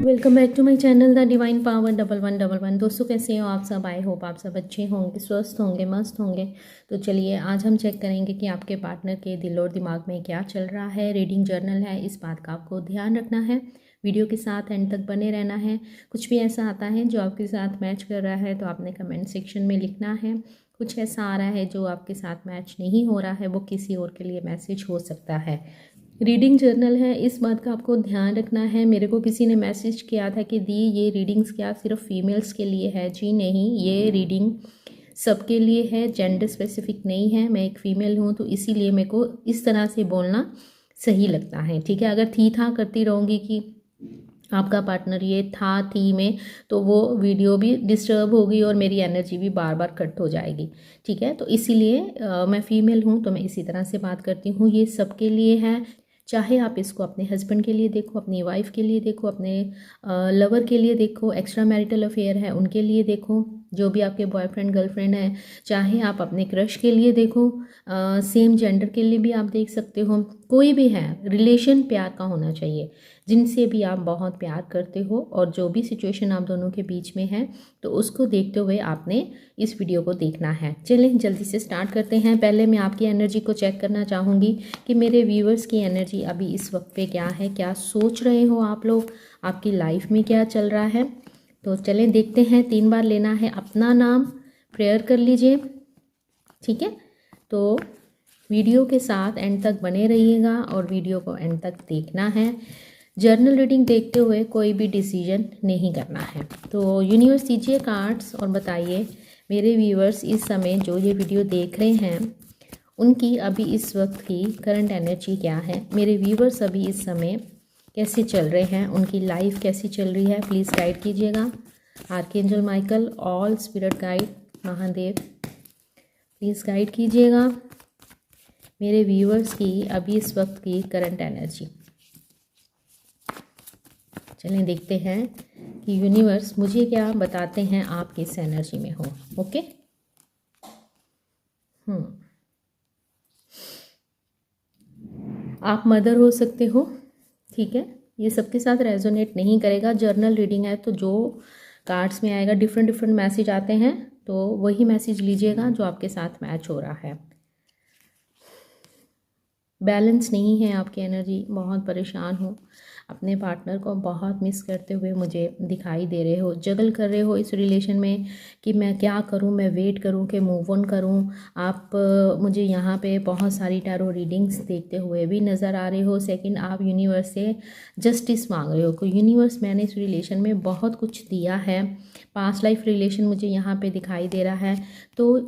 Welcome back to my channel the divine power 1111। दोस्तों कैसे हो आप सब? आई होप आप सब अच्छे होंगे, स्वस्थ होंगे, मस्त होंगे। तो चलिए आज हम चेक करेंगे कि आपके पार्टनर के दिल और दिमाग में क्या चल रहा है। रीडिंग जर्नल है, इस बात का आपको ध्यान रखना है। वीडियो के साथ एंड तक बने रहना है। कुछ भी ऐसा आता है जो आपके साथ मैच कर रहा है तो आपने कमेंट सेक्शन में लिखना है। कुछ ऐसा आ रहा है जो आपके साथ मैच नहीं हो रहा है, वो किसी और के लिए मैसेज हो सकता है। रीडिंग जर्नल है, इस बात का आपको ध्यान रखना है। मेरे को किसी ने मैसेज किया था कि दी ये रीडिंग्स क्या सिर्फ फीमेल्स के लिए है? जी नहीं, ये रीडिंग सबके लिए है, जेंडर स्पेसिफिक नहीं है। मैं एक फ़ीमेल हूँ तो इसीलिए मेरे को इस तरह से बोलना सही लगता है, ठीक है। अगर थी था करती रहूँगी कि आपका पार्टनर ये था थी में, तो वो वीडियो भी डिस्टर्ब होगी और मेरी एनर्जी भी बार बार कट हो जाएगी, ठीक है। तो इसीलिए मैं फ़ीमेल हूँ तो मैं इसी तरह से बात करती हूँ। ये सबके लिए है, चाहे आप इसको अपने हस्बैंड के लिए देखो, अपनी वाइफ के लिए देखो, अपने लवर के लिए देखो, एक्स्ट्रा मैरिटल अफेयर है उनके लिए देखो, जो भी आपके बॉयफ्रेंड गर्लफ्रेंड है, चाहे आप अपने क्रश के लिए देखो, सेम जेंडर के लिए भी आप देख सकते हो। कोई भी है, रिलेशन प्यार का होना चाहिए, जिनसे भी आप बहुत प्यार करते हो और जो भी सिचुएशन आप दोनों के बीच में है तो उसको देखते हुए आपने इस वीडियो को देखना है। चलें जल्दी से स्टार्ट करते हैं। पहले मैं आपकी एनर्जी को चेक करना चाहूँगी कि मेरे व्यूअर्स की एनर्जी अभी इस वक्त पे क्या है, क्या सोच रहे हो आप लोग, आपकी लाइफ में क्या चल रहा है। तो चलें देखते हैं। 3 बार लेना है अपना नाम, प्रेयर कर लीजिए, ठीक है। तो वीडियो के साथ एंड तक बने रहिएगा और वीडियो को एंड तक देखना है। जर्नल रीडिंग देखते हुए कोई भी डिसीजन नहीं करना है। तो यूनिवर्स दीजिए कार्ड्स और बताइए मेरे व्यूअर्स इस समय जो ये वीडियो देख रहे हैं उनकी अभी इस वक्त की करंट एनर्जी क्या है। मेरे व्यूअर्स अभी इस समय कैसे चल रहे हैं, उनकी लाइफ कैसी चल रही है, प्लीज़ गाइड कीजिएगा। Archangel Michael, all spirit guide, Mahadev, please guide कीजिएगा मेरे व्यूअर्स की अभी इस वक्त की करंट एनर्जी। चलें देखते हैं कि यूनिवर्स मुझे क्या बताते हैं आप किस एनर्जी में हो। ओके, आप मदर हो सकते हो, ठीक है। ये सबके साथ रेजोनेट नहीं करेगा, जर्नल रीडिंग है तो जो कार्ड्स में आएगा डिफरेंट डिफरेंट मैसेज आते हैं तो वही मैसेज लीजिएगा जो आपके साथ मैच हो रहा है। बैलेंस नहीं है आपकी एनर्जी, बहुत परेशान हो, अपने पार्टनर को बहुत मिस करते हुए मुझे दिखाई दे रहे हो, जगल कर रहे हो इस रिलेशन में कि मैं क्या करूं, मैं वेट करूं कि मूव ऑन करूं। आप मुझे यहाँ पे बहुत सारी टैरो रीडिंग्स देखते हुए भी नज़र आ रहे हो। सेकंड, आप यूनिवर्स से जस्टिस मांग रहे हो कि यूनिवर्स मैंने इस रिलेशन में बहुत कुछ दिया है, पास्ट लाइफ रिलेशन मुझे यहाँ पर दिखाई दे रहा है। तो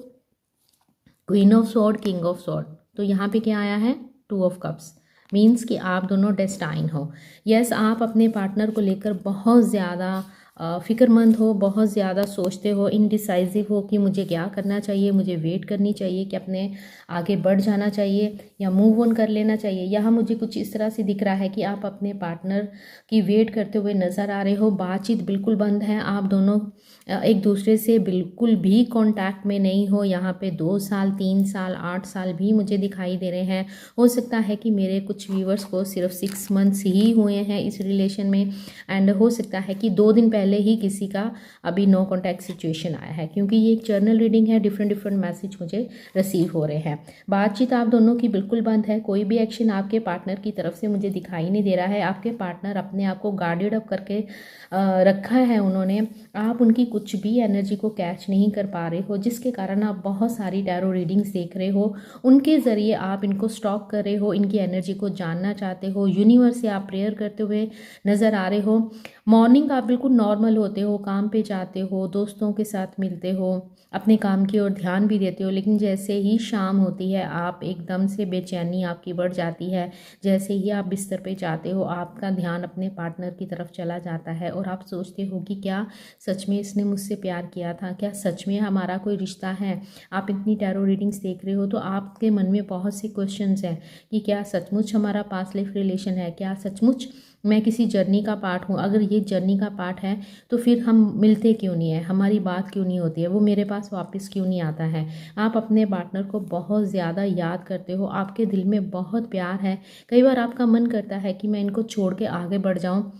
queen of sword, king of sword, तो यहाँ पे क्या आया है, 2 ऑफ कप्स, मीन्स कि आप दोनों डेस्टाइन हो। यस, आप अपने पार्टनर को लेकर बहुत ज़्यादा फ़िक्रमंद हो, बहुत ज़्यादा सोचते हो, इनडिसाइजिव हो कि मुझे क्या करना चाहिए, मुझे वेट करनी चाहिए कि अपने आगे बढ़ जाना चाहिए या मूव ऑन कर लेना चाहिए। यहाँ मुझे कुछ इस तरह से दिख रहा है कि आप अपने पार्टनर की वेट करते हुए नज़र आ रहे हो। बातचीत बिल्कुल बंद है, आप दोनों एक दूसरे से बिल्कुल भी कांटेक्ट में नहीं हो। यहाँ पे 2 साल, 3 साल, 8 साल भी मुझे दिखाई दे रहे हैं। हो सकता है कि मेरे कुछ व्यूवर्स को सिर्फ 6 मंथ्स ही हुए हैं इस रिलेशन में, एंड हो सकता है कि 2 दिन पहले ही किसी का अभी नो कॉन्टैक्ट सिचुएशन आया है, क्योंकि ये एक जर्नल रीडिंग है। डिफरेंट डिफरेंट मैसेज मुझे रिसीव हो रहे हैं। बातचीत आप दोनों की बिल्कुल बंद है, कोई भी एक्शन आपके पार्टनर की तरफ से मुझे दिखाई नहीं दे रहा है। आपके पार्टनर अपने आप को गार्डेड अप करके रखा है उन्होंने, आप उनकी कुछ भी एनर्जी को कैच नहीं कर पा रहे हो, जिसके कारण आप बहुत सारी टैरो रीडिंग्स देख रहे हो। उनके ज़रिए आप इनको स्टॉक कर रहे हो, इनकी एनर्जी को जानना चाहते हो। यूनिवर्स से आप प्रेयर करते हुए नज़र आ रहे हो। मॉर्निंग आप बिल्कुल नॉर्मल होते हो, काम पे जाते हो, दोस्तों के साथ मिलते हो, अपने काम की ओर ध्यान भी देते हो, लेकिन जैसे ही शाम होती है आप एकदम से बेचैनी आपकी बढ़ जाती है। जैसे ही आप बिस्तर पे जाते हो आपका ध्यान अपने पार्टनर की तरफ चला जाता है और आप सोचते हो कि क्या सच में इसने मुझसे प्यार किया था, क्या सच में हमारा कोई रिश्ता है। आप इतनी टैरो रीडिंग्स देख रहे हो तो आपके मन में बहुत से क्वेश्चंस हैं कि क्या सचमुच हमारा पास्ट लाइफ रिलेशन है, क्या सचमुच मैं किसी जर्नी का पार्ट हूँ। अगर ये जर्नी का पार्ट है तो फिर हम मिलते क्यों नहीं है, हमारी बात क्यों नहीं होती है, वो मेरे पास वापस क्यों नहीं आता है। आप अपने पार्टनर को बहुत ज़्यादा याद करते हो, आपके दिल में बहुत प्यार है। कई बार आपका मन करता है कि मैं इनको छोड़ के आगे बढ़ जाऊँ,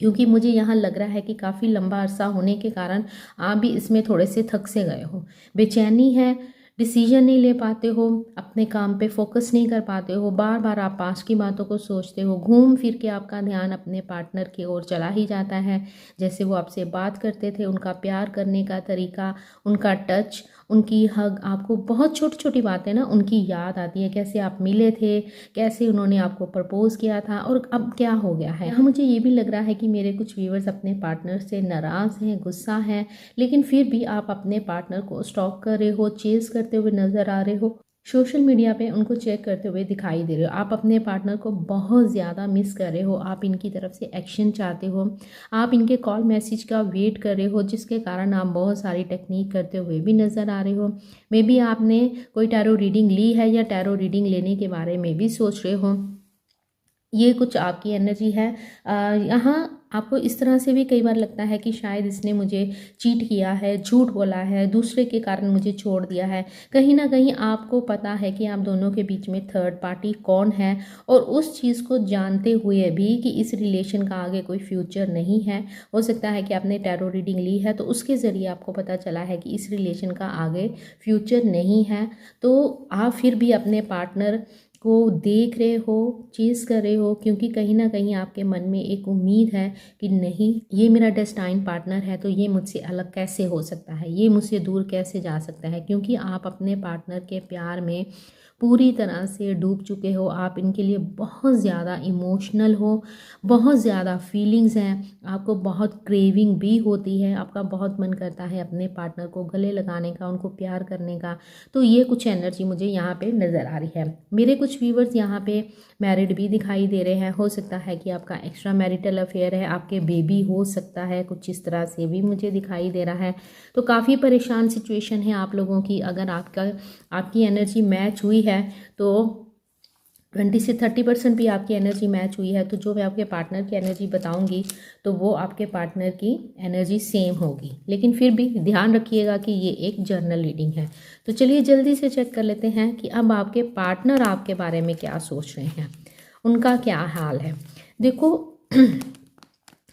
क्योंकि मुझे यहाँ लग रहा है कि काफ़ी लंबा अरसा होने के कारण आप भी इसमें थोड़े से थक से गए हो। बेचैनी है, डिसीजन नहीं ले पाते हो, अपने काम पे फोकस नहीं कर पाते हो, बार बार आप पास की बातों को सोचते हो, घूम फिर के आपका ध्यान अपने पार्टनर की ओर चला ही जाता है। जैसे वो आपसे बात करते थे, उनका प्यार करने का तरीका, उनका टच, उनकी हग, आपको बहुत छोटी छोटी बातें ना उनकी याद आती है। कैसे आप मिले थे, कैसे उन्होंने आपको प्रपोज किया था और अब क्या हो गया है। हाँ, मुझे ये भी लग रहा है कि मेरे कुछ व्यूवर्स अपने पार्टनर से नाराज़ हैं, गुस्सा है, लेकिन फिर भी आप अपने पार्टनर को स्टॉक कर रहे हो, चेज़ करते हुए नज़र आ रहे हो, सोशल मीडिया पे उनको चेक करते हुए दिखाई दे रहे हो। आप अपने पार्टनर को बहुत ज़्यादा मिस कर रहे हो, आप इनकी तरफ से एक्शन चाहते हो, आप इनके कॉल मैसेज का वेट कर रहे हो, जिसके कारण आप बहुत सारी टेक्निक करते हुए भी नज़र आ रहे हो। मे बी आपने कोई टैरो रीडिंग ली है या टैरो रीडिंग लेने के बारे में भी सोच रहे हो। ये कुछ आपकी एनर्जी है। यहाँ आपको इस तरह से भी कई बार लगता है कि शायद इसने मुझे चीट किया है, झूठ बोला है, दूसरे के कारण मुझे छोड़ दिया है। कहीं ना कहीं आपको पता है कि आप दोनों के बीच में थर्ड पार्टी कौन है, और उस चीज़ को जानते हुए भी कि इस रिलेशन का आगे कोई फ्यूचर नहीं है। हो सकता है कि आपने टैरो रीडिंग ली है तो उसके ज़रिए आपको पता चला है कि इस रिलेशन का आगे फ्यूचर नहीं है। तो आप फिर भी अपने पार्टनर को देख रहे हो, चेज़ कर रहे हो, क्योंकि कहीं ना कहीं आपके मन में एक उम्मीद है कि नहीं, ये मेरा डेस्टाइन पार्टनर है तो ये मुझसे अलग कैसे हो सकता है, ये मुझसे दूर कैसे जा सकता है। क्योंकि आप अपने पार्टनर के प्यार में पूरी तरह से डूब चुके हो, आप इनके लिए बहुत ज़्यादा इमोशनल हो, बहुत ज़्यादा फीलिंग्स हैं, आपको बहुत क्रेविंग भी होती है, आपका बहुत मन करता है अपने पार्टनर को गले लगाने का, उनको प्यार करने का। तो ये कुछ एनर्जी मुझे यहाँ पे नज़र आ रही है। मेरे कुछ व्यूवर्स यहाँ पे मैरिड भी दिखाई दे रहे हैं। हो सकता है कि आपका एक्स्ट्रा मैरिटल अफेयर है, आपके बेबी हो सकता है, कुछ इस तरह से भी मुझे दिखाई दे रहा है। तो काफ़ी परेशान सिचुएशन है आप लोगों की। अगर आपकी एनर्जी मैच हुई है तो 20 से 30% भी आपकी एनर्जी मैच हुई है, तो जो मैं आपके पार्टनर की एनर्जी बताऊंगी तो वो आपके पार्टनर की एनर्जी सेम होगी। लेकिन फिर भी ध्यान रखिएगा कि ये एक जर्नल रीडिंग है। तो चलिए जल्दी से चेक कर लेते हैं कि अब आपके पार्टनर आपके बारे में क्या सोच रहे हैं, उनका क्या हाल है। देखो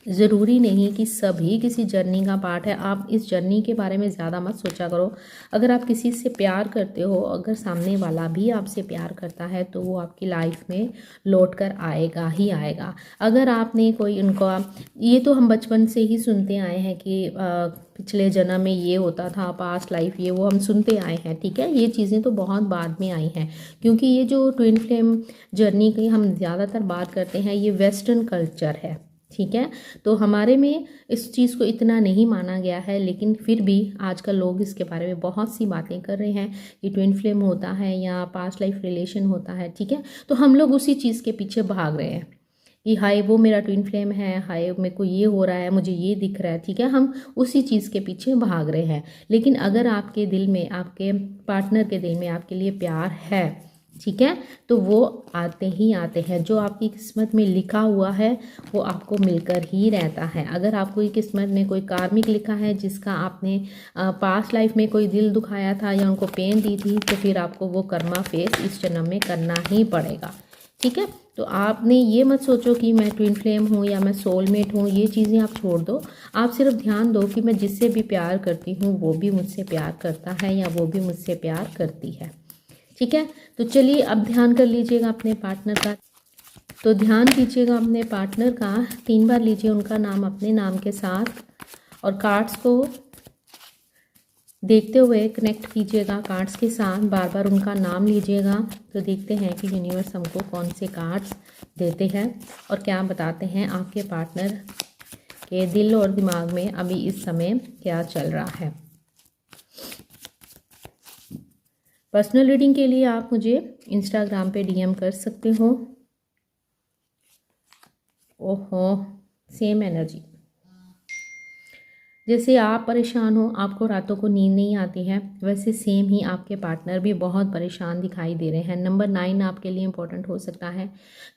ज़रूरी नहीं कि सभी किसी जर्नी का पार्ट है। आप इस जर्नी के बारे में ज़्यादा मत सोचा करो। अगर आप किसी से प्यार करते हो, अगर सामने वाला भी आपसे प्यार करता है, तो वो आपकी लाइफ में लौट कर आएगा ही आएगा। अगर आपने कोई उनका, ये तो हम बचपन से ही सुनते आए हैं कि पिछले जन्म में ये होता था, पास्ट लाइफ, ये वो हम सुनते आए हैं, ठीक है। ये चीज़ें तो बहुत बाद में आई हैं, क्योंकि ये जो ट्विन फ्लेम जर्नी की हम ज़्यादातर बात करते हैं, ये वेस्टर्न कल्चर है, ठीक है। तो हमारे में इस चीज़ को इतना नहीं माना गया है, लेकिन फिर भी आजकल लोग इसके बारे में बहुत सी बातें कर रहे हैं कि ट्विन फ्लेम होता है या पास्ट लाइफ रिलेशन होता है, ठीक है। तो हम लोग उसी चीज़ के पीछे भाग रहे हैं कि हाय वो मेरा ट्विन फ्लेम है, हाय मेरे को ये हो रहा है, मुझे ये दिख रहा है, ठीक है। हम उसी चीज़ के पीछे भाग रहे हैं। लेकिन अगर आपके दिल में, आपके पार्टनर के दिल में आपके लिए प्यार है, ठीक है, तो वो आते ही आते हैं। जो आपकी किस्मत में लिखा हुआ है वो आपको मिलकर ही रहता है। अगर आपको किस्मत में कोई कार्मिक लिखा है जिसका आपने पास्ट लाइफ में कोई दिल दुखाया था या उनको पेन दी थी, तो फिर आपको वो कर्मा फेस इस जन्म में करना ही पड़ेगा, ठीक है। तो आपने ये मत सोचो कि मैं ट्विन फ्लेम हूँ या मैं सोलमेट हूँ, ये चीज़ें आप छोड़ दो। आप सिर्फ ध्यान दो कि मैं जिससे भी प्यार करती हूँ वो भी मुझसे प्यार करता है या वो भी मुझसे प्यार करती है, ठीक है। तो चलिए अब ध्यान कर लीजिएगा अपने पार्टनर का। तो ध्यान कीजिएगा अपने पार्टनर का, 3 बार लीजिए उनका नाम अपने नाम के साथ, और कार्ड्स को देखते हुए कनेक्ट कीजिएगा कार्ड्स के साथ, बार बार उनका नाम लीजिएगा। तो देखते हैं कि यूनिवर्स हमको कौन से कार्ड्स देते हैं और क्या बताते हैं आपके पार्टनर के दिल और दिमाग में अभी इस समय क्या चल रहा है। पर्सनल रीडिंग के लिए आप मुझे इंस्टाग्राम पे डीएम कर सकते हो। ओहो, सेम एनर्जी। जैसे आप परेशान हो, आपको रातों को नींद नहीं आती है, वैसे सेम ही आपके पार्टनर भी बहुत परेशान दिखाई दे रहे हैं। नंबर 9 आपके लिए इम्पोर्टेंट हो सकता है।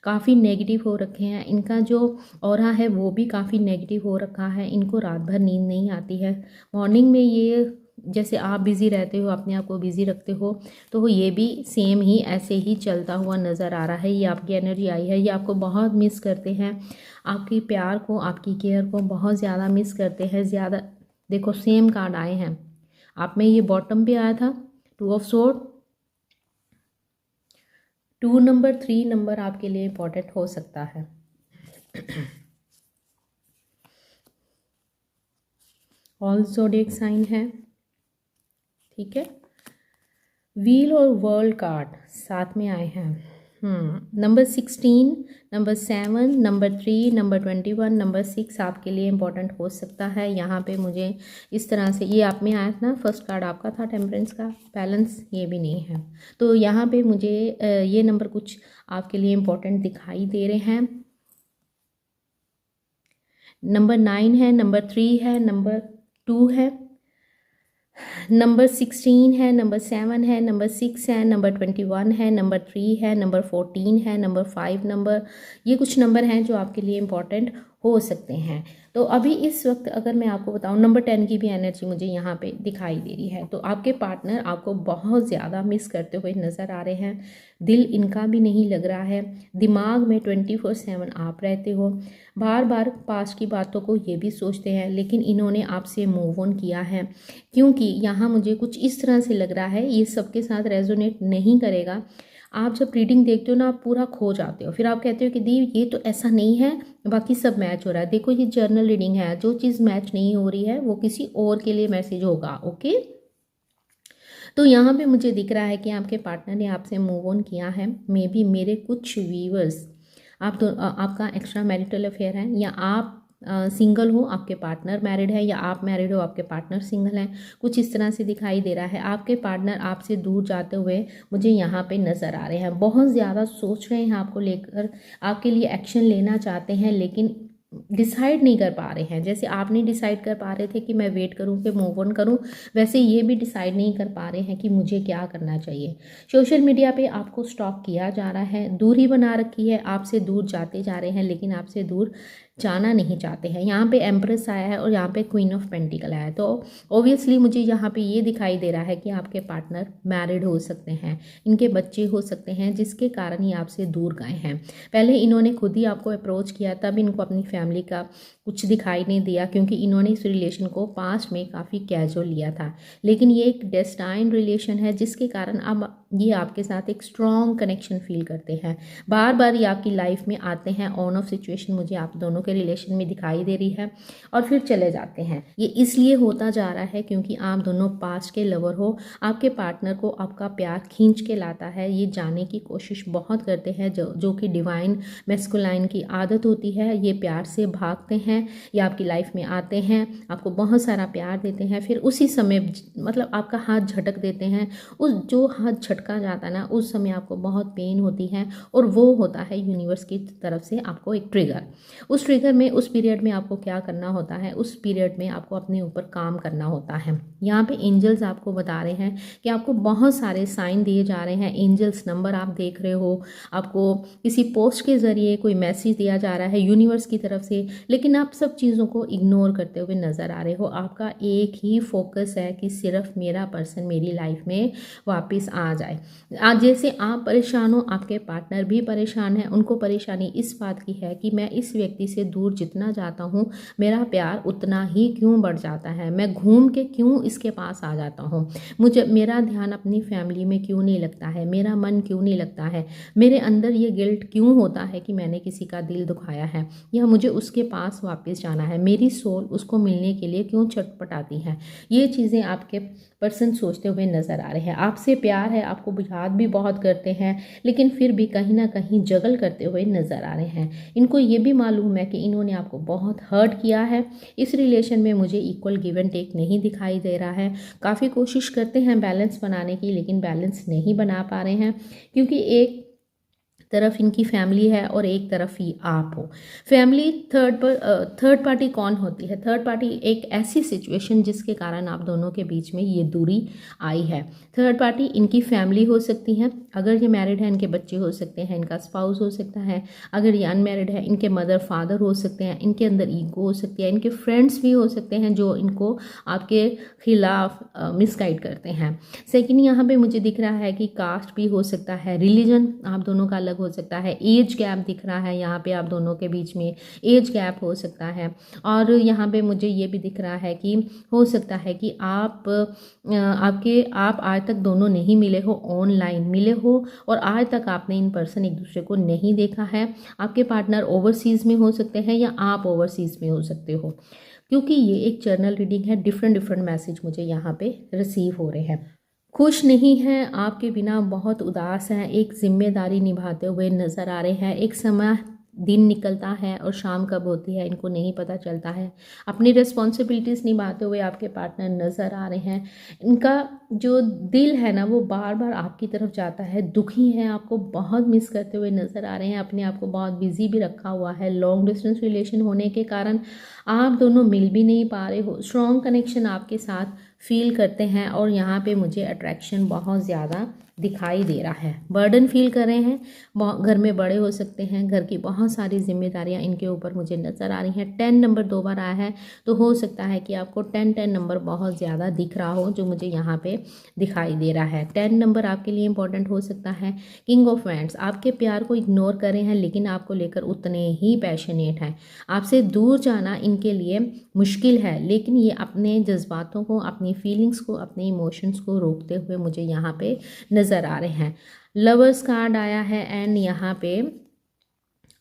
काफ़ी नेगेटिव हो रखे हैं, इनका जो ऑरा है वो भी काफ़ी नेगेटिव हो रखा है। इनको रात भर नींद नहीं आती है। मॉर्निंग में ये जैसे आप बिज़ी रहते हो, अपने आप को बिज़ी रखते हो, तो ये भी सेम ही ऐसे ही चलता हुआ नज़र आ रहा है। ये आपकी एनर्जी आई है, ये आपको बहुत मिस करते हैं, आपकी प्यार को, आपकी केयर को बहुत ज़्यादा मिस करते हैं। ज़्यादा देखो सेम कार्ड आए हैं आप में, ये बॉटम पे आया था 2 ऑफ स्वॉर्ड। 2 नंबर 3 नंबर आपके लिए इम्पोर्टेंट हो सकता है। ऑल ज़ोडिएक साइन है, ठीक है। व्हील और वर्ल्ड कार्ड साथ में आए हैं। Number 16, number 7, number 3, number 21, number 6 आपके लिए इम्पोर्टेंट हो सकता है। यहाँ पे मुझे इस तरह से ये आप में आया था ना, फर्स्ट कार्ड आपका था टेम्परेंस का, बैलेंस ये भी नहीं है, तो यहाँ पे मुझे ये नंबर कुछ आपके लिए इम्पोर्टेंट दिखाई दे रहे हैं। नंबर 9 है, नंबर 3 है, नंबर 2 है, नंबर 16 है, नंबर 7 है, नंबर 6 है, नंबर 21 है, नंबर 3 है, नंबर 14 है, नंबर 5 नंबर, ये कुछ नंबर हैं जो आपके लिए इम्पॉर्टेंट हो सकते हैं। तो अभी इस वक्त अगर मैं आपको बताऊं, नंबर 10 की भी एनर्जी मुझे यहाँ पे दिखाई दे रही है। तो आपके पार्टनर आपको बहुत ज़्यादा मिस करते हुए नज़र आ रहे हैं। दिल इनका भी नहीं लग रहा है, दिमाग में 24/7 आप रहते हो, बार बार पास्ट की बातों को ये भी सोचते हैं, लेकिन इन्होंने आपसे मूव ऑन किया है। क्योंकि यहाँ मुझे कुछ इस तरह से लग रहा है, ये सबके साथ रेजोनेट नहीं करेगा। आप जब रीडिंग देखते हो ना, आप पूरा खो जाते हो, फिर आप कहते हो कि दी ये तो ऐसा नहीं है, बाकी सब मैच हो रहा है। देखो ये जर्नल रीडिंग है, जो चीज़ मैच नहीं हो रही है वो किसी और के लिए मैसेज होगा, ओके। तो यहाँ पे मुझे दिख रहा है कि आपके पार्टनर ने आपसे मूव ऑन किया है। मे बी मेरे कुछ व्यूवर्स, आप तो आपका एक्स्ट्रा मैरिटल अफेयर है, या आप सिंगल हो, आपके पार्टनर मैरिड है, या आप मैरिड हो, आपके पार्टनर सिंगल है, कुछ इस तरह से दिखाई दे रहा है। आपके पार्टनर आपसे दूर जाते हुए मुझे यहाँ पे नज़र आ रहे हैं, बहुत ज़्यादा सोच रहे हैं आपको लेकर, आपके लिए एक्शन लेना चाहते हैं, लेकिन डिसाइड नहीं कर पा रहे हैं। जैसे आप नहीं डिसाइड कर पा रहे थे कि मैं वेट करूं कि मूव ऑन करूं, वैसे ये भी डिसाइड नहीं कर पा रहे हैं कि मुझे क्या करना चाहिए। सोशल मीडिया पे आपको स्टॉक किया जा रहा है, दूरी बना रखी है, आपसे दूर जाते जा रहे हैं, लेकिन आपसे दूर जाना नहीं चाहते हैं। यहाँ पे एम्प्रेस आया है और यहाँ पे क्वीन ऑफ पेंटिकल आया है, तो ऑब्वियसली मुझे यहाँ पे ये दिखाई दे रहा है कि आपके पार्टनर मैरिड हो सकते हैं, इनके बच्चे हो सकते हैं, जिसके कारण ये आपसे दूर गए हैं। पहले इन्होंने खुद ही आपको अप्रोच किया, तब इनको अपनी फैमिली का कुछ दिखाई नहीं दिया, क्योंकि इन्होंने इस रिलेशन को पास्ट में काफ़ी कैजुअल लिया था। लेकिन ये एक डेस्टाइन रिलेशन है, जिसके कारण अब ये आपके साथ एक स्ट्रॉन्ग कनेक्शन फील करते हैं। बार बार ये आपकी लाइफ में आते हैं, ऑन ऑफ सिचुएशन मुझे आप दोनों के रिलेशन में दिखाई दे रही है, और फिर चले जाते हैं। ये इसलिए होता जा रहा है क्योंकि आप दोनों पास्ट के लवर हो। आपके पार्टनर को आपका प्यार खींच के लाता है, ये जाने की कोशिश बहुत करते हैं, जो कि डिवाइन मैस्कुलाइन की आदत होती है। ये प्यार से भागते हैं, ये आपकी लाइफ में आते हैं, आपको बहुत सारा प्यार देते हैं, फिर उसी समय मतलब आपका हाथ झटक देते हैं। उस जो हाथ झटका जाता है ना, उस समय आपको बहुत पेन होती है, और वो होता है यूनिवर्स की तरफ से आपको एक ट्रिगर। उस ट्रिगर में, उस पीरियड में आपको क्या करना होता है, उस पीरियड में आपको अपने ऊपर काम करना होता है। यहाँ पे एंजल्स आपको बता रहे हैं कि आपको बहुत सारे साइन दिए जा रहे हैं। एंजल्स नंबर आप देख रहे हो, आपको किसी पोस्ट के ज़रिए कोई मैसेज दिया जा रहा है यूनिवर्स की तरफ से, लेकिन आप सब चीज़ों को इग्नोर करते हुए नज़र आ रहे हो। आपका एक ही फोकस है कि सिर्फ मेरा पर्सन मेरी लाइफ में वापस आ जाए। आज जैसे आप परेशान हो, आपके पार्टनर भी परेशान है। उनको परेशानी इस बात की है कि मैं इस व्यक्ति से दूर जितना जाता हूँ, मेरा प्यार उतना ही क्यों बढ़ जाता है, मैं घूम के क्यों इसके पास आ जाता हूँ, मुझे मेरा ध्यान अपनी फैमिली में क्यों नहीं लगता है, मेरा मन क्यों नहीं लगता है, मेरे अंदर ये गिल्ट क्यों होता है कि मैंने किसी का दिल दुखाया है, या मुझे उसके पास वापस जाना है, मेरी सोल उसको मिलने के लिए क्यों छटपटाती है। ये चीज़ें आपके पर्सन सोचते हुए नज़र आ रहे हैं। आपसे प्यार है, आपको याद भी बहुत करते हैं, लेकिन फिर भी कहीं ना कहीं जगल करते हुए नज़र आ रहे हैं। इनको ये भी मालूम है कि इन्होंने आपको बहुत हर्ट किया है। इस रिलेशन में मुझे इक्वल गिव एंड टेक नहीं दिखाई दे रहा है। काफ़ी कोशिश करते हैं बैलेंस बनाने की, लेकिन बैलेंस नहीं बना पा रहे हैं, क्योंकि एक तरफ इनकी फैमिली है और एक तरफ ही आप हो। फैमिली थर्ड पार्टी कौन होती है? थर्ड पार्टी एक ऐसी सिचुएशन जिसके कारण आप दोनों के बीच में ये दूरी आई है। थर्ड पार्टी इनकी फैमिली हो सकती है, अगर ये मैरिड है इनके बच्चे हो सकते हैं, इनका स्पाउस हो सकता है, अगर ये अनमैरिड है इनके मदर फादर हो सकते हैं, इनके अंदर ईगो हो सकती है, इनके फ्रेंड्स भी हो सकते हैं जो इनको आपके खिलाफ मिसगाइड करते हैं। सेकंड यहाँ पे मुझे दिख रहा है कि कास्ट भी हो सकता है, रिलीजन आप दोनों का अलग हो सकता है, एज गैप दिख रहा है यहाँ पे आप दोनों के बीच में एज गैप हो सकता है। और यहाँ पे मुझे ये भी दिख रहा है कि हो सकता है कि आप आज तक दोनों नहीं मिले हो, ऑनलाइन मिले हो और आज तक आपने इन पर्सन एक दूसरे को नहीं देखा है। आपके पार्टनर ओवरसीज़ में हो सकते हैं या आप ओवरसीज़ में हो सकते हो, क्योंकि ये एक जर्नल रीडिंग है। डिफरेंट मैसेज मुझे यहाँ पे रिसीव हो रहे हैं। खुश नहीं हैं, आपके बिना बहुत उदास हैं, एक जिम्मेदारी निभाते हुए नज़र आ रहे हैं। एक समय दिन निकलता है और शाम कब होती है इनको नहीं पता चलता है। अपनी रिस्पॉन्सिबिलिटीज़ निभाते हुए आपके पार्टनर नज़र आ रहे हैं। इनका जो दिल है ना वो बार बार आपकी तरफ जाता है, दुखी हैं, आपको बहुत मिस करते हुए नज़र आ रहे हैं। अपने आप को बहुत बिजी भी रखा हुआ है। लॉन्ग डिस्टेंस रिलेशन होने के कारण आप दोनों मिल भी नहीं पा रहे हो। स्ट्रॉन्ग कनेक्शन आपके साथ फील करते हैं और यहाँ पे मुझे अट्रैक्शन बहुत ज़्यादा दिखाई दे रहा है। बर्डन फील कर रहे हैं, घर में बड़े हो सकते हैं, घर की बहुत सारी जिम्मेदारियां इनके ऊपर मुझे नज़र आ रही हैं। 10 नंबर 2 बार आया है तो हो सकता है कि आपको 10 नंबर बहुत ज़्यादा दिख रहा हो, जो मुझे यहाँ पे दिखाई दे रहा है। 10 नंबर आपके लिए इंपॉर्टेंट हो सकता है। किंग ऑफ वैंड्स आपके प्यार को इग्नोर कर रहे हैं लेकिन आपको लेकर उतने ही पैशनेट हैं। आपसे दूर जाना इनके लिए मुश्किल है, लेकिन ये अपने जज्बातों को, अपनी फीलिंग्स को, अपने इमोशंस को रोकते हुए मुझे यहाँ पे नज़र आ रहे हैं। लवर्स कार्ड आया है एंड यहाँ पे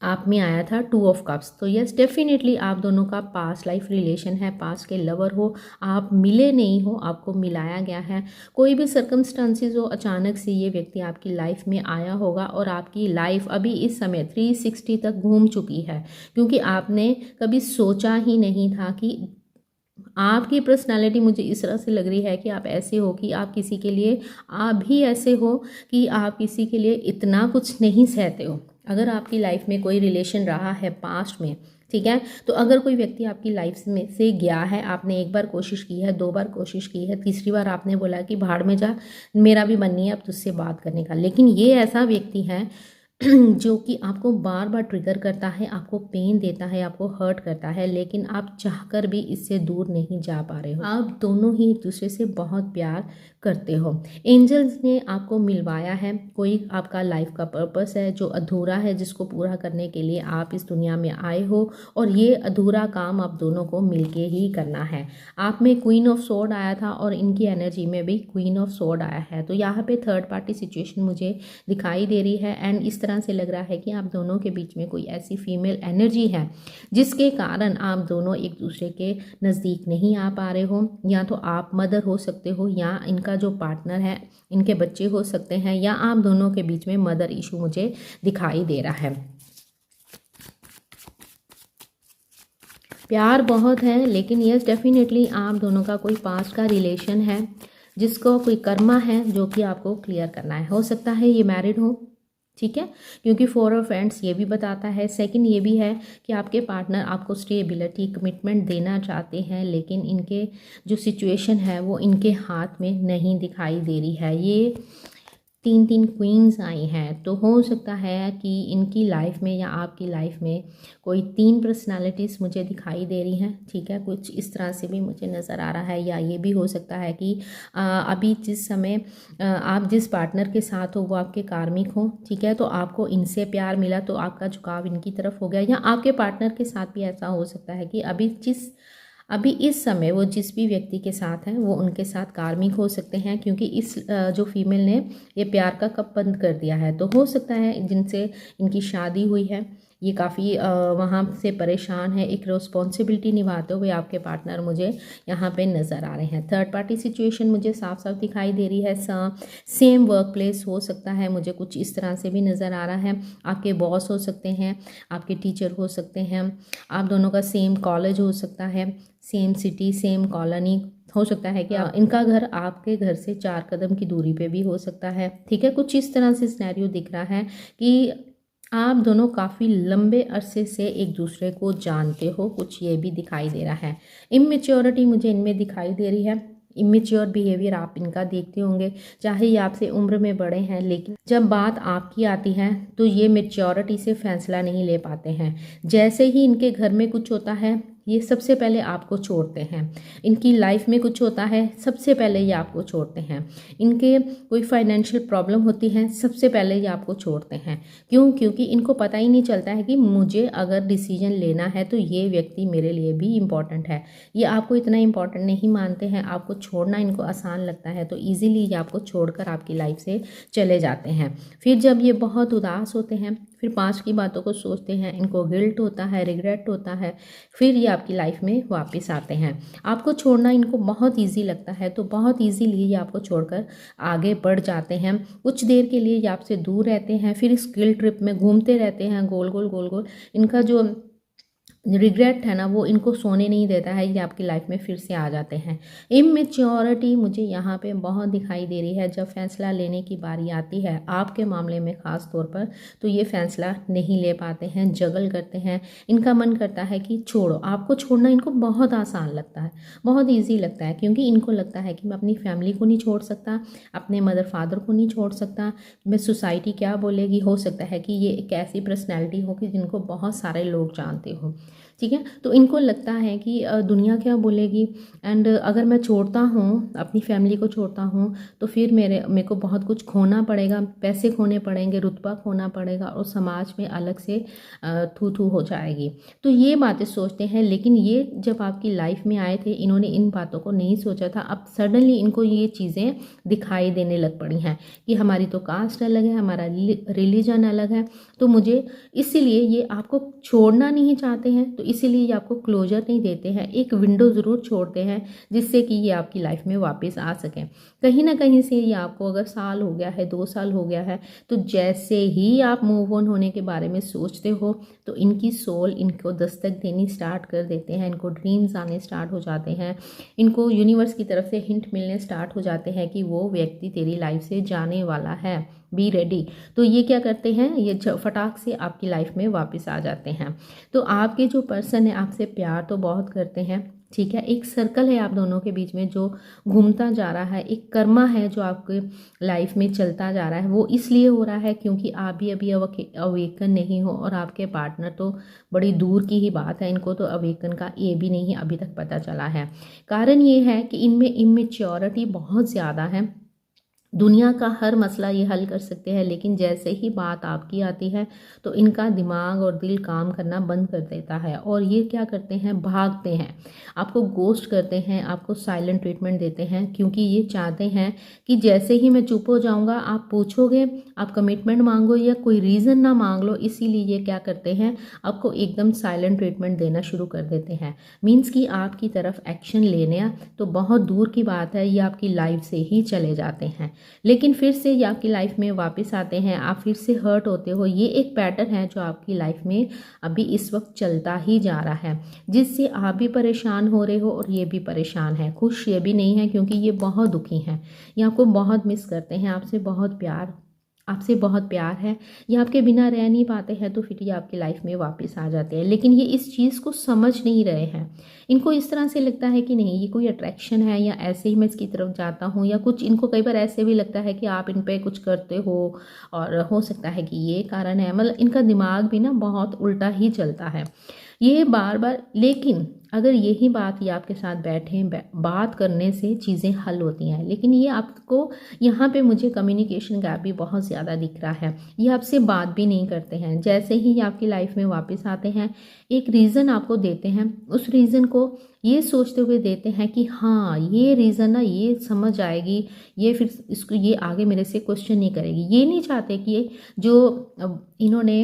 आप में आया था 2 ऑफ कप्स। तो यस, डेफिनेटली आप दोनों का पास्ट लाइफ रिलेशन है, पास्ट के लवर हो, आप मिले नहीं हो, आपको मिलाया गया है। कोई भी सर्कमस्टांसिस हो, अचानक से ये व्यक्ति आपकी लाइफ में आया होगा और आपकी लाइफ अभी इस समय 360 तक घूम चुकी है, क्योंकि आपने कभी सोचा ही नहीं था कि आपकी पर्सनालिटी मुझे इस तरह से लग रही है कि आप ऐसे हो कि आप किसी के लिए, आप भी ऐसे हो कि आप किसी के लिए इतना कुछ नहीं सहते हो। अगर आपकी लाइफ में कोई रिलेशन रहा है पास्ट में, ठीक है, तो अगर कोई व्यक्ति आपकी लाइफ में से गया है, आपने एक बार कोशिश की है, 2 बार कोशिश की है, तीसरी बार आपने बोला कि भाड़ में जा, मेरा भी मन नहीं है अब तुझसे बात करने का, लेकिन ये ऐसा व्यक्ति है जो कि आपको बार बार ट्रिगर करता है, आपको पेन देता है, आपको हर्ट करता है, लेकिन आप चाहकर भी इससे दूर नहीं जा पा रहे हो। आप दोनों ही एक दूसरे से बहुत प्यार करते हो। एंजल्स ने आपको मिलवाया है, कोई आपका लाइफ का पर्पस है जो अधूरा है, जिसको पूरा करने के लिए आप इस दुनिया में आए हो और ये अधूरा काम आप दोनों को मिलके ही करना है। आप में क्वीन ऑफ सोर्ड आया था और इनकी एनर्जी में भी क्वीन ऑफ सोर्ड आया है, तो यहाँ पे थर्ड पार्टी सिचुएशन मुझे दिखाई दे रही है एंड इस तरह से लग रहा है कि आप दोनों के बीच में कोई ऐसी फीमेल एनर्जी है जिसके कारण आप दोनों एक दूसरे के नज़दीक नहीं आ पा रहे हो। या तो आप मदर हो सकते हो या इनका जो पार्टनर है इनके बच्चे हो सकते हैं, या आप दोनों के बीच में मदर इशू मुझे दिखाई दे रहा है। प्यार बहुत है, लेकिन यस डेफिनेटली आप दोनों का कोई पास्ट का रिलेशन है जिसको कोई कर्मा है जो कि आपको क्लियर करना है। हो सकता है ये मैरिड हो, ठीक है, क्योंकि 4 ऑफ वैंड्स ये भी बताता है। सेकंड ये भी है कि आपके पार्टनर आपको स्टेबिलिटी, कमिटमेंट देना चाहते हैं, लेकिन इनके जो सिचुएशन है वो इनके हाथ में नहीं दिखाई दे रही है। ये 3 क्वींस आई हैं, तो हो सकता है कि इनकी लाइफ में या आपकी लाइफ में कोई 3 पर्सनालिटीज़ मुझे दिखाई दे रही हैं, ठीक है, कुछ इस तरह से भी मुझे नज़र आ रहा है। या ये भी हो सकता है कि अभी जिस समय आप जिस पार्टनर के साथ हो वो आपके कार्मिक हो, ठीक है, तो आपको इनसे प्यार मिला तो आपका झुकाव इनकी तरफ हो गया, या आपके पार्टनर के साथ भी ऐसा हो सकता है कि अभी इस समय वो जिस भी व्यक्ति के साथ हैं वो उनके साथ कार्मिक हो सकते हैं, क्योंकि इस जो फीमेल ने ये प्यार का कप बंद कर दिया है। तो हो सकता है जिनसे इनकी शादी हुई है ये काफ़ी वहाँ से परेशान है, एक रिस्पॉन्सिबिलिटी निभाते हुए आपके पार्टनर मुझे यहाँ पे नज़र आ रहे हैं। थर्ड पार्टी सिचुएशन मुझे साफ साफ दिखाई दे रही है। सेम वर्क प्लेस हो सकता है, मुझे कुछ इस तरह से भी नज़र आ रहा है। आपके बॉस हो सकते हैं, आपके टीचर हो सकते हैं, आप दोनों का सेम कॉलेज हो सकता है, सेम सिटी, सेम कॉलोनी हो सकता है कि इनका घर आपके घर से 4 कदम की दूरी पे भी हो सकता है, ठीक है। कुछ इस तरह से सिनेरियो दिख रहा है कि आप दोनों काफ़ी लंबे अरसे से एक दूसरे को जानते हो, कुछ ये भी दिखाई दे रहा है। इमेच्योरिटी मुझे इनमें दिखाई दे रही है। इमेच्योर बिहेवियर आप इनका देखते होंगे, चाहे ये आपसे उम्र में बड़े हैं, लेकिन जब बात आपकी आती है तो ये मेच्योरिटी से फैसला नहीं ले पाते हैं। जैसे ही इनके घर में कुछ होता है, ये सबसे पहले आपको छोड़ते हैं। इनकी लाइफ में कुछ होता है, सबसे पहले ये आपको छोड़ते हैं। इनके कोई फाइनेंशियल प्रॉब्लम होती है, सबसे पहले ये आपको छोड़ते हैं। क्यों? क्योंकि इनको पता ही नहीं चलता है कि मुझे अगर डिसीजन लेना है तो ये व्यक्ति मेरे लिए भी इम्पॉर्टेंट है। ये आपको इतना इम्पॉर्टेंट नहीं मानते हैं, आपको छोड़ना इनको आसान लगता है, तो ईजिली ये आपको छोड़कर आपकी लाइफ से चले जाते हैं। फिर जब ये बहुत उदास होते हैं, फिर पास्ट की बातों को सोचते हैं, इनको गिल्ट होता है, रिग्रेट होता है, फिर ये आपकी लाइफ में वापस आते हैं। आपको छोड़ना इनको बहुत ईजी लगता है, तो बहुत ईजीली ये आपको छोड़कर आगे बढ़ जाते हैं। कुछ देर के लिए ये आपसे दूर रहते हैं, फिर इस गिल्ट ट्रिप में घूमते रहते हैं, गोल गोल गोल गोल। इनका जो रिग्रेट है ना, वो इनको सोने नहीं देता है, ये आपकी लाइफ में फिर से आ जाते हैं। इमेच्योरिटी मुझे यहाँ पे बहुत दिखाई दे रही है। जब फैसला लेने की बारी आती है आपके मामले में ख़ास तौर पर, तो ये फैसला नहीं ले पाते हैं, जगल करते हैं। इनका मन करता है कि छोड़ो। आपको छोड़ना इनको बहुत आसान लगता है, बहुत ईजी लगता है, क्योंकि इनको लगता है कि मैं अपनी फैमिली को नहीं छोड़ सकता, अपने मदर फादर को नहीं छोड़ सकता, मैं सोसाइटी क्या बोलेगी। हो सकता है कि ये एक ऐसी पर्सनैलिटी हो कि जिनको बहुत सारे लोग जानते हो, ठीक है। तो इनको लगता है कि दुनिया क्या बोलेगी, एंड अगर मैं छोड़ता हूँ, अपनी फैमिली को छोड़ता हूँ, तो फिर मेरे को बहुत कुछ खोना पड़ेगा, पैसे खोने पड़ेंगे, रुतबा खोना पड़ेगा, और समाज में अलग से थू थू हो जाएगी। तो ये बातें सोचते हैं, लेकिन ये जब आपकी लाइफ में आए थे, इन्होंने इन बातों को नहीं सोचा था। अब सडनली इनको ये चीज़ें दिखाई देने लग पड़ी हैं कि हमारी तो कास्ट अलग है, हमारा रिलीजन अलग है, तो मुझे, इसीलिए ये आपको छोड़ना नहीं चाहते हैं, तो इसीलिए ये आपको क्लोजर नहीं देते हैं। एक विंडो ज़रूर छोड़ते हैं जिससे कि ये आपकी लाइफ में वापस आ सकें। कहीं ना कहीं से ये आपको, अगर साल हो गया है, 2 साल हो गया है, तो जैसे ही आप मूव ऑन होने के बारे में सोचते हो, तो इनकी सोल इनको दस्तक देनी स्टार्ट कर देते हैं, इनको ड्रीम्स आने स्टार्ट हो जाते हैं, इनको यूनिवर्स की तरफ से हिंट मिलने स्टार्ट हो जाते हैं कि वो व्यक्ति तेरी लाइफ से जाने वाला है, बी रेडी। तो ये क्या करते हैं, ये फटाक से आपकी लाइफ में वापस आ जाते हैं। तो आपके जो पर्सन है आपसे प्यार तो बहुत करते हैं, ठीक है। एक सर्कल है आप दोनों के बीच में जो घूमता जा रहा है, एक कर्मा है जो आपके लाइफ में चलता जा रहा है। वो इसलिए हो रहा है क्योंकि आप भी अभी अवेकन नहीं हो, और आपके पार्टनर तो बड़ी दूर की ही बात है, इनको तो अवेकन का ये भी नहीं अभी तक पता चला है। कारण ये है कि इनमें इमेच्योरिटी बहुत ज़्यादा है। दुनिया का हर मसला ये हल कर सकते हैं, लेकिन जैसे ही बात आपकी आती है तो इनका दिमाग और दिल काम करना बंद कर देता है, और ये क्या करते हैं, भागते हैं, आपको गोस्ट करते हैं, आपको साइलेंट ट्रीटमेंट देते हैं, क्योंकि ये चाहते हैं कि जैसे ही मैं चुप हो जाऊंगा, आप पूछोगे, आप कमिटमेंट मांगो या कोई रीज़न ना मांग लो, इसीलिए ये क्या करते हैं, आपको एकदम साइलेंट ट्रीटमेंट देना शुरू कर देते हैं। मीन्स कि आपकी तरफ एक्शन लेने तो बहुत दूर की बात है, ये आपकी लाइफ से ही चले जाते हैं, लेकिन फिर से ये आपकी लाइफ में वापस आते हैं, आप फिर से हर्ट होते हो। ये एक पैटर्न है जो आपकी लाइफ में अभी इस वक्त चलता ही जा रहा है, जिससे आप भी परेशान हो रहे हो और ये भी परेशान है, खुश ये भी नहीं है, क्योंकि ये बहुत दुखी हैं, ये आपको बहुत मिस करते हैं, आपसे बहुत प्यार है, ये आपके बिना रह नहीं पाते हैं, तो फिर ये आपकी लाइफ में वापस आ जाते हैं। लेकिन ये इस चीज़ को समझ नहीं रहे हैं, इनको इस तरह से लगता है कि नहीं, ये कोई अट्रैक्शन है, या ऐसे ही मैं इसकी तरफ जाता हूँ, या कुछ इनको कई बार ऐसे भी लगता है कि आप इन पे कुछ करते हो, और हो सकता है कि ये कारण है। मतलब इनका दिमाग भी ना बहुत उल्टा ही चलता है, ये बार बार। लेकिन अगर यही बात ये आपके साथ बैठे बात करने से चीज़ें हल होती हैं, लेकिन ये आपको यहाँ पे मुझे कम्युनिकेशन गैप भी बहुत ज़्यादा दिख रहा है। ये आपसे बात भी नहीं करते हैं। जैसे ही ये आपकी लाइफ में वापस आते हैं, एक रीज़न आपको देते हैं, उस रीज़न को ये सोचते हुए देते हैं कि हाँ, ये रीज़न ना ये समझ आएगी, ये फिर इसको ये आगे मेरे से क्वेश्चन नहीं करेगी। ये नहीं चाहते कि ये जो इन्होंने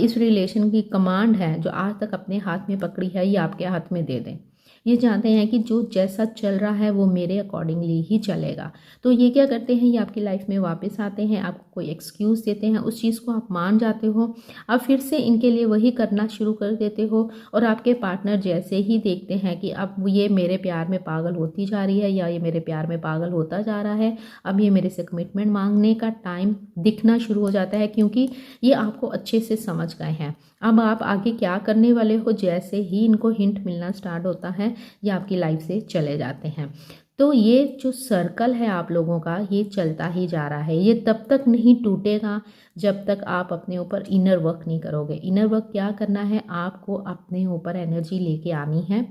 इस रिलेशन की कमांड है जो आज तक अपने हाथ में पकड़ी है, ये आपके हाथ में दे दें। ये चाहते हैं कि जो जैसा चल रहा है वो मेरे अकॉर्डिंगली ही चलेगा। तो ये क्या करते हैं, ये आपकी लाइफ में वापस आते हैं, आपको कोई एक्सक्यूज़ देते हैं, उस चीज़ को आप मान जाते हो, आप फिर से इनके लिए वही करना शुरू कर देते हो। और आपके पार्टनर जैसे ही देखते हैं कि अब ये मेरे प्यार में पागल होती जा रही है या ये मेरे प्यार में पागल होता जा रहा है, अब ये मेरे से कमिटमेंट मांगने का टाइम दिखना शुरू हो जाता है, क्योंकि ये आपको अच्छे से समझ गए हैं। अब आप आगे क्या करने वाले हो, जैसे ही इनको हिंट मिलना स्टार्ट होता है ये आपकी लाइफ से चले जाते हैं। तो ये जो सर्कल है आप लोगों का, ये चलता ही जा रहा है, ये तब तक नहीं टूटेगा जब तक आप अपने ऊपर इनर वर्क नहीं करोगे। इनर वर्क क्या करना है, आपको अपने ऊपर एनर्जी लेके आनी है।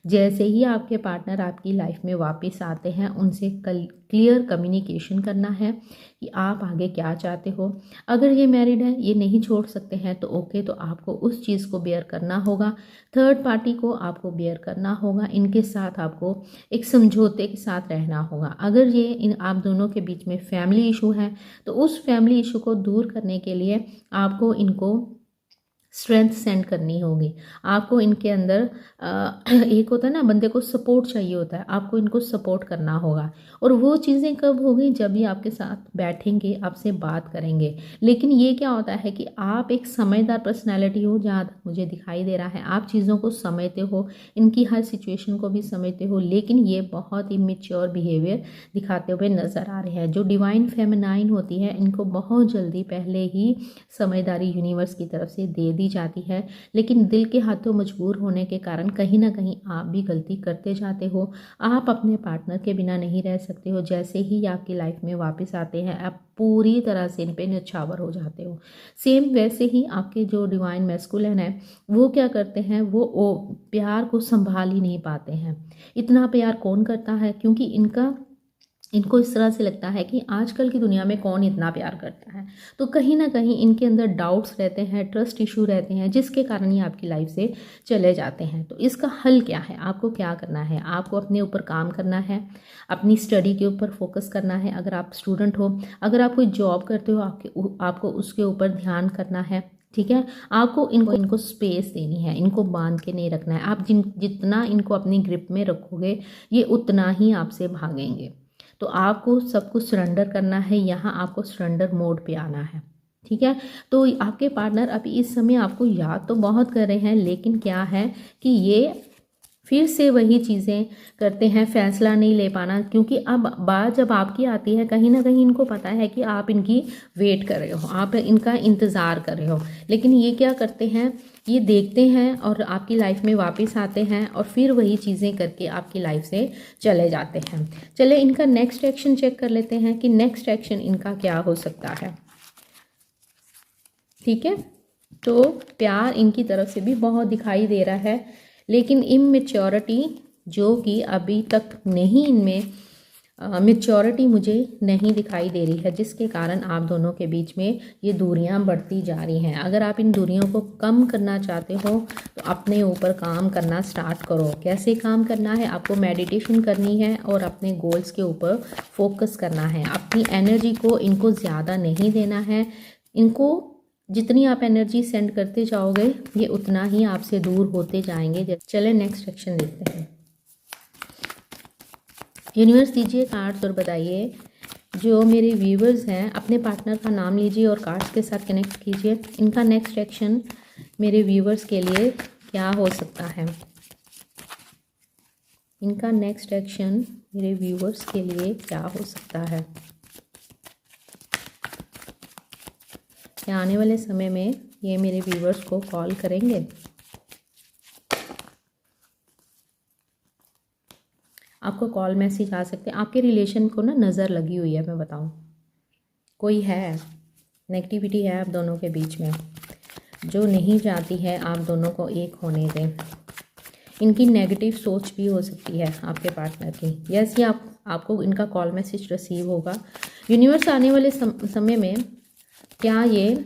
जैसे ही आपके पार्टनर आपकी लाइफ में वापस आते हैं, उनसे क्लियर कम्युनिकेशन करना है कि आप आगे क्या चाहते हो। अगर ये मैरिड है, ये नहीं छोड़ सकते हैं तो ओके, तो आपको उस चीज़ को बेयर करना होगा, थर्ड पार्टी को आपको बेयर करना होगा, इनके साथ आपको एक समझौते के साथ रहना होगा। अगर ये इन आप दोनों के बीच में फैमिली इशू है तो उस फैमिली इशू को दूर करने के लिए आपको इनको स्ट्रेंथ सेंड करनी होगी। आपको इनके अंदर एक होता है ना, बंदे को सपोर्ट चाहिए होता है, आपको इनको सपोर्ट करना होगा। और वो चीज़ें कब होगी, जब भी आपके साथ बैठेंगे, आपसे बात करेंगे। लेकिन ये क्या होता है कि आप एक समझदार पर्सनैलिटी हो, जहाँ तक मुझे दिखाई दे रहा है आप चीज़ों को समझते हो, इनकी हर सिचुएशन को भी समझते हो, लेकिन ये बहुत ही मैच्योर बिहेवियर दिखाते हुए नज़र आ रहे हैं। जो डिवाइन फेमिनाइन होती है, इनको बहुत जल्दी पहले ही समझदारी यूनिवर्स की तरफ से दे दी जाती है, लेकिन दिल के हाथों मजबूर होने के कारण कहीं ना कहीं आप भी गलती करते जाते हो। आप अपने पार्टनर के बिना नहीं रह सकते हो। जैसे ही आपकी लाइफ में वापस आते हैं, आप पूरी तरह से इन पे न्यौछावर हो जाते हो। सेम वैसे ही आपके जो डिवाइन मैस्कुलिन है, वो क्या करते हैं, वो प्यार को संभाल ही नहीं पाते हैं। इतना प्यार कौन करता है, क्योंकि इनको इस तरह से लगता है कि आजकल की दुनिया में कौन इतना प्यार करता है। तो कहीं ना कहीं इनके अंदर डाउट्स रहते हैं, ट्रस्ट इशू रहते हैं, जिसके कारण ये आपकी लाइफ से चले जाते हैं। तो इसका हल क्या है, आपको क्या करना है, आपको अपने ऊपर काम करना है, अपनी स्टडी के ऊपर फोकस करना है। अगर आप स्टूडेंट हो, अगर आप कोई जॉब करते हो, आपको उसके ऊपर ध्यान करना है। ठीक है, आपको इनको स्पेस देनी है, इनको बांध के नहीं रखना है। आप जितना इनको अपनी ग्रिप में रखोगे, ये उतना ही आपसे भागेंगे। तो आपको सब कुछ सरेंडर करना है, यहाँ आपको सरेंडर मोड पे आना है। ठीक है, तो आपके पार्टनर अभी इस समय आपको याद तो बहुत कर रहे हैं, लेकिन क्या है कि ये फिर से वही चीज़ें करते हैं, फैसला नहीं ले पाना। क्योंकि अब बात जब आपकी आती है, कहीं ना कहीं इनको पता है कि आप इनकी वेट कर रहे हो, आप इनका इंतज़ार कर रहे हो, लेकिन ये क्या करते हैं, ये देखते हैं और आपकी लाइफ में वापस आते हैं और फिर वही चीज़ें करके आपकी लाइफ से चले जाते हैं। चले इनका नेक्स्ट एक्शन चेक कर लेते हैं कि नेक्स्ट एक्शन इनका क्या हो सकता है। ठीक है, तो प्यार इनकी तरफ से भी बहुत दिखाई दे रहा है, लेकिन इमेच्योरिटी जो कि अभी तक नहीं, इनमें मैच्योरिटी मुझे नहीं दिखाई दे रही है, जिसके कारण आप दोनों के बीच में ये दूरियां बढ़ती जा रही हैं। अगर आप इन दूरियों को कम करना चाहते हो तो अपने ऊपर काम करना स्टार्ट करो। कैसे काम करना है, आपको मेडिटेशन करनी है और अपने गोल्स के ऊपर फोकस करना है। अपनी एनर्जी को इनको ज़्यादा नहीं देना है। इनको जितनी आप एनर्जी सेंड करते जाओगे, ये उतना ही आपसे दूर होते जाएंगे। चले नेक्स्ट एक्शन देखते हैं। यूनिवर्स दीजिए कार्ड्स और बताइए, जो मेरे व्यूवर्स हैं अपने पार्टनर का नाम लीजिए और कार्ड्स के साथ कनेक्ट कीजिए। इनका नेक्स्ट एक्शन मेरे व्यूवर्स के लिए क्या हो सकता है। इनका नेक्स्ट एक्शन मेरे व्यूवर्स के लिए क्या हो सकता है। क्या आने वाले समय में ये मेरे व्यूवर्स को कॉल करेंगे। आपको कॉल मैसेज आ सकते हैं। आपके रिलेशन को ना नज़र लगी हुई है, मैं बताऊं, कोई है, नेगेटिविटी है आप दोनों के बीच में, जो नहीं चाहती है आप दोनों को एक होने दें। इनकी नेगेटिव सोच भी हो सकती है आपके पार्टनर की। यस, ये आपको इनका कॉल मैसेज रिसीव होगा। यूनिवर्स आने वाले समय में क्या ये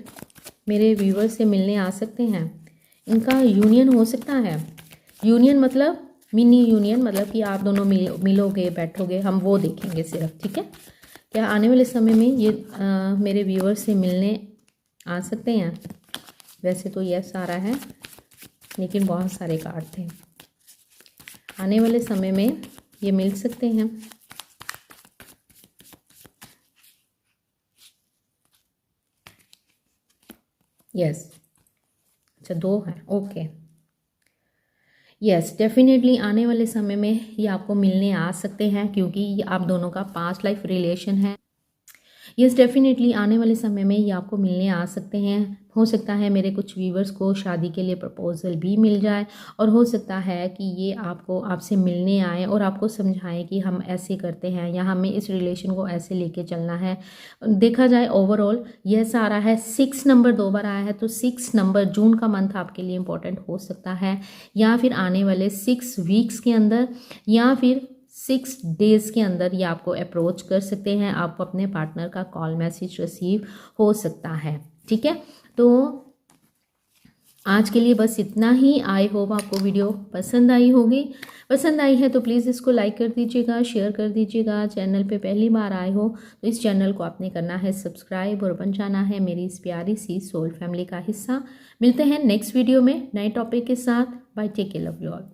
मेरे व्यूवर से मिलने आ सकते हैं। इनका यूनियन हो सकता है। यूनियन मतलब मिनी यूनियन, मतलब कि आप दोनों मिलोगे, बैठोगे, हम वो देखेंगे सिर्फ। ठीक है, क्या आने वाले समय में ये मेरे व्यूवर से मिलने आ सकते हैं। वैसे तो यस आ रहा है, लेकिन बहुत सारे कार्ड थे। आने वाले समय में ये मिल सकते हैं। यस, अच्छा 2 है, ओके। यस, डेफिनेटली आने वाले समय में ये आपको मिलने आ सकते हैं, क्योंकि ये आप दोनों का पास्ट लाइफ रिलेशन है। यस, डेफिनेटली आने वाले समय में ये आपको मिलने आ सकते हैं। हो सकता है मेरे कुछ व्यूवर्स को शादी के लिए प्रपोजल भी मिल जाए, और हो सकता है कि ये आपसे मिलने आए और आपको समझाएं कि हम ऐसे करते हैं या हमें इस रिलेशन को ऐसे लेके चलना है। देखा जाए ओवरऑल यस आ रहा है, 6 नंबर 2 बार आया है, तो 6 नंबर जून का मंथ आपके लिए इम्पोर्टेंट हो सकता है, या फिर आने वाले 6 वीक्स के अंदर, या फिर 6 डेज़ के अंदर ये आपको अप्रोच कर सकते हैं। आपको अपने पार्टनर का कॉल मैसेज रिसीव हो सकता है। ठीक है, तो आज के लिए बस इतना ही। आई होप आपको वीडियो पसंद आई होगी। पसंद आई है तो प्लीज़ इसको लाइक कर दीजिएगा, शेयर कर दीजिएगा। चैनल पे पहली बार आए हो तो इस चैनल को आपने करना है सब्सक्राइब और बन जाना है मेरी इस प्यारी सी सोल फैमिली का हिस्सा। मिलते हैं नेक्स्ट वीडियो में नए टॉपिक के साथ। Bye, take care, love you all.